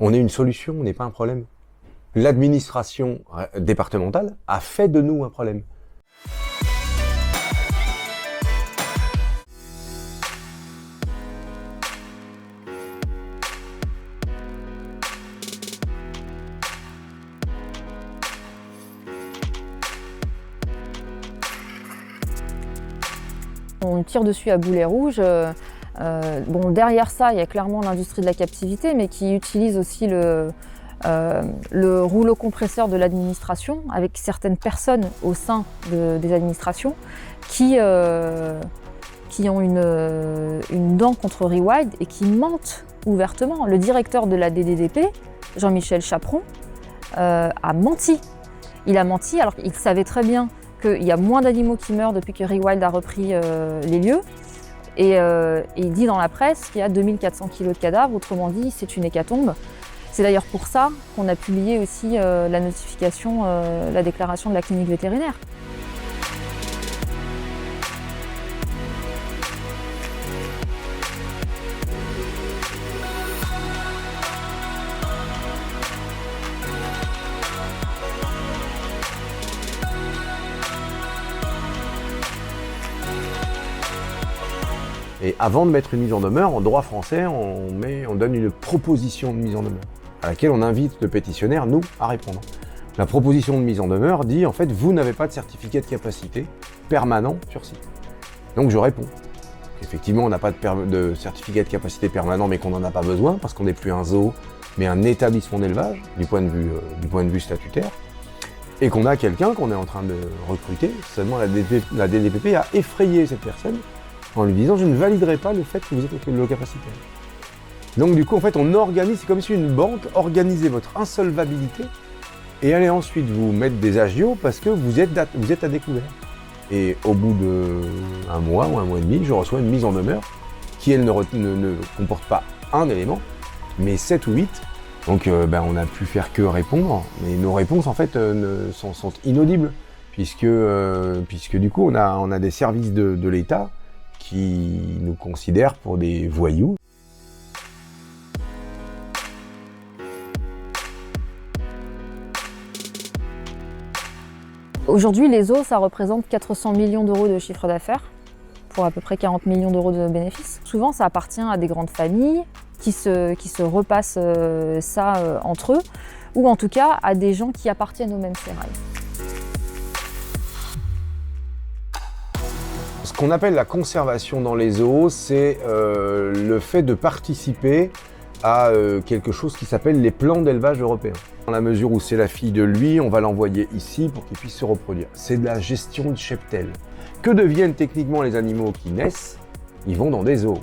On est une solution, on n'est pas un problème. L'administration départementale a fait de nous un problème. On tire dessus à boulet rouge. Bon, derrière ça, il y a clairement l'industrie de la captivité, mais qui utilise aussi le rouleau compresseur de l'administration, avec certaines personnes au sein des administrations qui ont une dent contre Rewild et qui mentent ouvertement. Le directeur de la DDDP, Jean-Michel Chaperon, a menti. Il a menti alors qu'il savait très bien qu'il y a moins d'animaux qui meurent depuis que Rewild a repris les lieux. Et il dit dans la presse qu'il y a 2400 kg de cadavres, autrement dit, c'est une hécatombe. C'est d'ailleurs pour ça qu'on a publié aussi la notification, la déclaration de la clinique vétérinaire. Et avant de mettre une mise en demeure, en droit français, on donne une proposition de mise en demeure, à laquelle on invite le pétitionnaire, nous, à répondre. La proposition de mise en demeure dit, en fait, vous n'avez pas de certificat de capacité permanent sur site. Donc je réponds. Effectivement, on n'a pas de certificat de capacité permanent, mais qu'on n'en a pas besoin, parce qu'on n'est plus un zoo, mais un établissement d'élevage, du point de vue statutaire, et qu'on a quelqu'un qu'on est en train de recruter. Seulement la DDPP a effrayé cette personne, en lui disant « je ne validerai pas le fait que vous êtes locapacitaire ». Donc du coup, en fait, on organise, c'est comme si une banque organisait votre insolvabilité et allait ensuite vous mettre des agios parce que vous êtes à découvert. Et au bout d'un mois ou un mois et demi, je reçois une mise en demeure qui, elle, ne comporte pas un élément, mais 7 ou 8. Donc on n'a pu faire que répondre, mais nos réponses, en fait, sont inaudibles, puisque du coup, on a des services de l'État qui nous considèrent pour des voyous. Aujourd'hui, les zoos, ça représente 400 millions d'euros de chiffre d'affaires pour à peu près 40 millions d'euros de bénéfices. Souvent, ça appartient à des grandes familles qui se repassent ça entre eux, ou en tout cas à des gens qui appartiennent aux mêmes sérails. Ce qu'on appelle la conservation dans les zoos, c'est le fait de participer à quelque chose qui s'appelle les plans d'élevage européens. Dans la mesure où c'est la fille de lui, on va l'envoyer ici pour qu'il puisse se reproduire. C'est de la gestion de cheptel. Que deviennent techniquement les animaux qui naissent? Ils vont dans des zoos.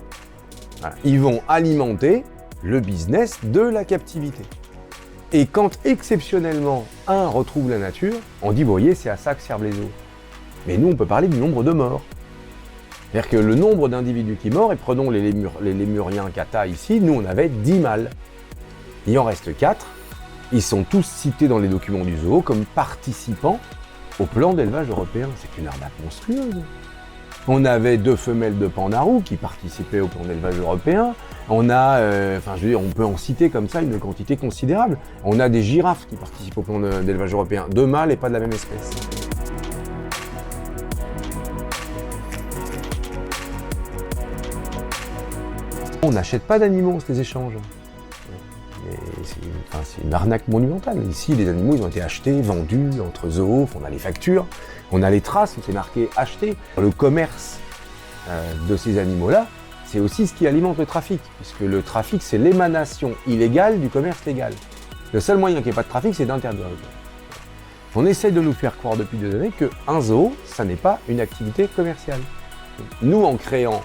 Voilà. Ils vont alimenter le business de la captivité. Et quand exceptionnellement un retrouve la nature, on dit, vous voyez, c'est à ça que servent les zoos. Mais nous, on peut parler du nombre de morts. C'est-à-dire que le nombre d'individus qui meurent, et prenons les lémuriens kata ici, nous on avait 10 mâles. Il en reste 4. Ils sont tous cités dans les documents du zoo comme participants au plan d'élevage européen. C'est une arnaque monstrueuse. On avait 2 femelles de pandarou qui participaient au plan d'élevage européen. On a, on peut en citer comme ça une quantité considérable. On a des girafes qui participent au plan d'élevage européen. 2 mâles et pas de la même espèce. On n'achète pas d'animaux, on se les échange. C'est une arnaque monumentale. Ici, les animaux ils ont été achetés, vendus entre zoos, on a les factures, on a les traces où c'est marqué « acheté ». Le commerce de ces animaux-là, c'est aussi ce qui alimente le trafic, puisque le trafic, c'est l'émanation illégale du commerce légal. Le seul moyen qu'il n'y ait pas de trafic, c'est d'interdire le commerce. On essaie de nous faire croire depuis des années qu'un zoo, ça n'est pas une activité commerciale. Nous, en créant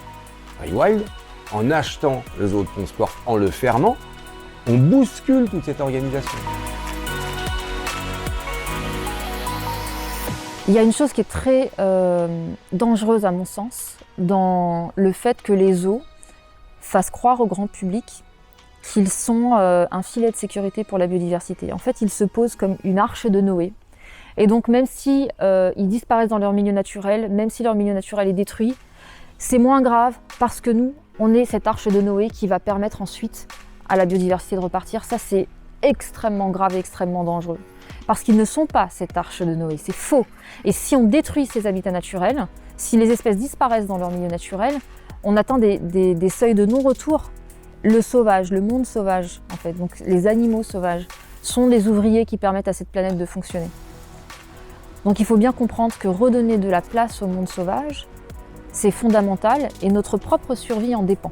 Rewild, en achetant le zoo de Pont-Sporf, en le fermant, on bouscule toute cette organisation. Il y a une chose qui est très dangereuse à mon sens, dans le fait que les zoos fassent croire au grand public qu'ils sont un filet de sécurité pour la biodiversité. En fait, ils se posent comme une arche de Noé. Et donc, même si ils disparaissent dans leur milieu naturel, même si leur milieu naturel est détruit, c'est moins grave parce que nous, on est cette arche de Noé qui va permettre ensuite à la biodiversité de repartir, ça c'est extrêmement grave et extrêmement dangereux. Parce qu'ils ne sont pas cette arche de Noé, c'est faux. Et si on détruit ces habitats naturels, si les espèces disparaissent dans leur milieu naturel, on atteint des seuils de non-retour. Le sauvage, le monde sauvage, en fait, donc les animaux sauvages, sont les ouvriers qui permettent à cette planète de fonctionner. Donc il faut bien comprendre que redonner de la place au monde sauvage, c'est fondamental et notre propre survie en dépend.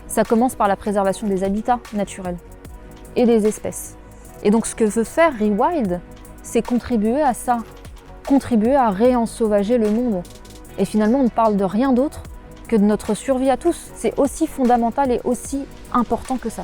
Ça commence par la préservation des habitats naturels et des espèces. Et donc ce que veut faire Rewild, c'est contribuer à ça, contribuer à réensauvager le monde. Et finalement, on ne parle de rien d'autre que de notre survie à tous. C'est aussi fondamental et aussi important que ça.